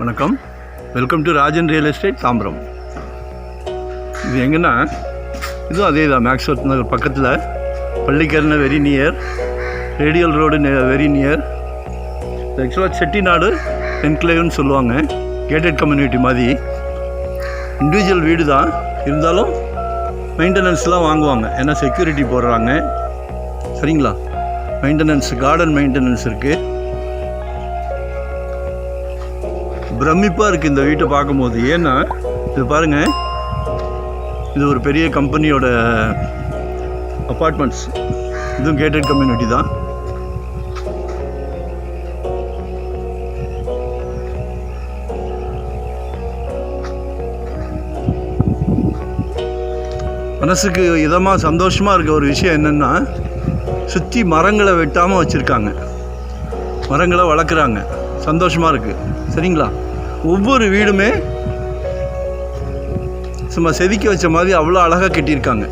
வணக்கம். Welcome to Rajan real estate Tambaram. இது எங்கன்னா இதுவும் அதே தான், மேக்ஸ்வர்த் நகர் பக்கத்தில், Pallikaranai very near, radial road very near. ஆக்சுவலாக செட்டிநாடு என்க்ளேவ்னு சொல்லுவாங்க, கேட்டட் கம்யூனிட்டி மாதிரி. இண்டிவிஜுவல் வீடு தான், இருந்தாலும் மெயின்டெனன்ஸ்லாம் வாங்குவாங்க, ஏன்னா செக்யூரிட்டி போடுறாங்க. சரிங்களா? மெயின்டெனன்ஸ், கார்டன் மெயின்டெனன்ஸ் இருக்குது. பிரமிப்பாக இருக்குது இந்த வீட்டை பார்க்கும்போது. ஏன்னா இது பாருங்கள், இது ஒரு பெரிய கம்பெனியோட அப்பார்ட்மெண்ட்ஸ். இதுவும் கேட்டட் கம்யூனிட்டி தான். மனசுக்கு இதமாக சந்தோஷமாக இருக்க ஒரு விஷயம் என்னென்னா, சுற்றி மரங்களை வெட்டாமல் வச்சுருக்காங்க, மரங்களை வளர்க்குறாங்க. சந்தோஷமாக இருக்குது. சரிங்களா? ஒவ்வொரு வீடுமே சும்மா செதுக்கி வச்ச மாதிரி அவ்வளோ அழகாக கட்டியிருக்காங்க.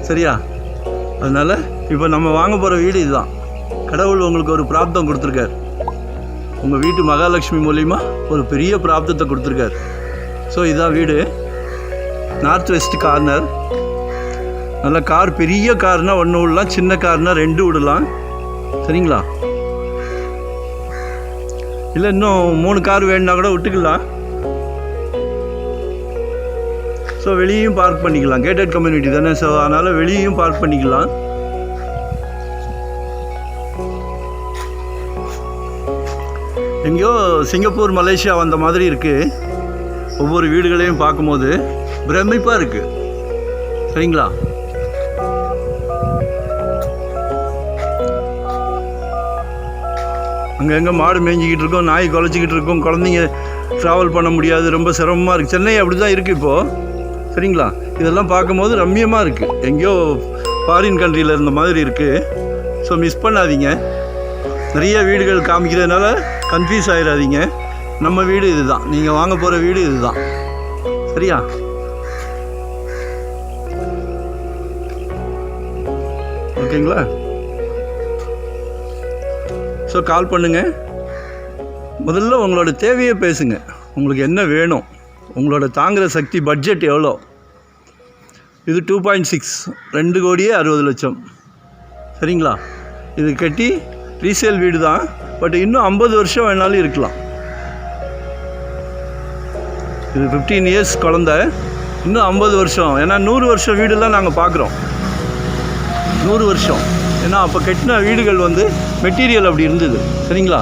சரியா? அதனால் இப்போ நம்ம வாங்க போகிற வீடு இதுதான். கடவுள் உங்களுக்கு ஒரு பிராப்தம் கொடுத்துருக்கார். உங்கள் வீட்டு மகாலட்சுமி மூலிமா ஒரு பெரிய பிராப்தத்தை கொடுத்துருக்கார். ஸோ இதுதான் வீடு. North west corner. நல்ல கார், பெரிய கார்னால் ஒன்று விடலாம், சின்ன கார்னால் 2 விடலாம். சரிங்களா? இல்லை இன்னும் 3 கார் வேணுன்னா கூட விட்டுக்கலாம். ஸோ வெளியும் பார்க் பண்ணிக்கலாம், கேட்டட் கம்யூனிட்டி தானே. ஸோ அதனால் வெளியும் பார்க் பண்ணிக்கலாம். எங்கேயோ சிங்கப்பூர், மலேசியா வந்த மாதிரி இருக்குது. ஒவ்வொரு வீடுகளையும் பார்க்கும்போது பிரமிப்பாக இருக்குது. சரிங்களா? அங்கங்கே மாடு மேய்ஞ்சிக்கிட்டு இருக்கோம், நாய் குலைச்சிக்கிட்டு இருக்கோம், குழந்தைங்க ட்ராவல் பண்ண முடியாது, ரொம்ப சிரமமாக இருக்குது. சென்னை அப்படி தான் இருக்குது இப்போது. சரிங்களா? இதெல்லாம் பார்க்கும்போது ரம்மியமாக இருக்குது. எங்கேயோ ஃபாரின் கண்ட்ரியில் இருந்த மாதிரி இருக்குது. ஸோ மிஸ் பண்ணாதீங்க. நிறைய வீடுகள் காமிக்கிறதுனால கன்ஃபியூஸ் ஆகிடாதீங்க. நம்ம வீடு இது தான், நீங்கள் வாங்க போகிற வீடு இது தான். சரியா? ஓகேங்களா? ஸோ கால் பண்ணுங்கள். முதல்ல உங்களோட தேவையை பேசுங்க. உங்களுக்கு என்ன வேணும், உங்களோட தாங்குகிற சக்தி, பட்ஜெட் எவ்வளோ. இது 2.6, 2,60,00,000. சரிங்களா? இது கட்டி ரீசேல் வீடு தான். பட் இன்னும் 50 வருஷம் வேணாலும் இருக்கலாம். இது 15 இயர்ஸ் குழந்த, இன்னும் 50 வருஷம். ஏன்னா 100 வருஷம் வீடுலாம் நாங்கள் பார்க்குறோம். 100 வருஷம். ஏன்னா அப்போ கட்டின வீடுகள் மெட்டீரியல் அப்படி இருந்தது. சரிங்களா?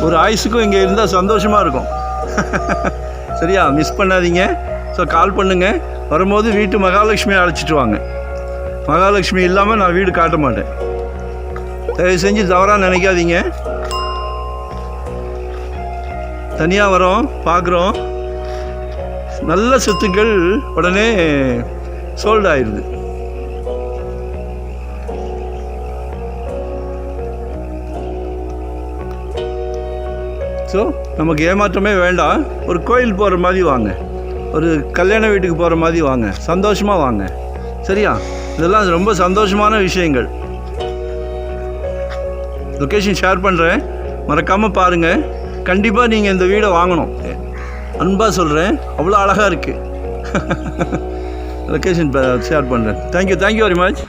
ஒரு ஆயுசுக்கும் இங்கே இருந்தால் சந்தோஷமாக இருக்கும். சரியா? மிஸ் பண்ணாதீங்க. ஸோ கால் பண்ணுங்கள். வரும்போது வீட்டு மகாலட்சுமியை அழைச்சிட்டு வாங்க. மகாலட்சுமி இல்லாமல் நான் வீடு காட்ட மாட்டேன். தயவு செஞ்சு தவறாக நினைக்காதீங்க. தனியாக வரோம், பார்க்குறோம், நல்ல சொத்துக்கள் உடனே சோல்ட் ஆயிடுது. ஸோ நமக்கு ஏமாற்றமே வேண்டாம். ஒரு கோயில் போகிற மாதிரி வாங்க, ஒரு கல்யாண வீட்டுக்கு போகிற மாதிரி வாங்க, சந்தோஷமாக வாங்க. சரியா? இதெல்லாம் ரொம்ப சந்தோஷமான விஷயங்கள். லொக்கேஷன் ஷேர் பண்ணுறேன், மறக்காமல் பாருங்கள். கண்டிப்பாக நீங்கள் இந்த வீடை வாங்கணும். அன்பாக சொல்கிறேன், அவ்வளோ அழகாக இருக்குது. லொக்கேஷன் ஷேர் பண்ணுறேன். Thank you very much.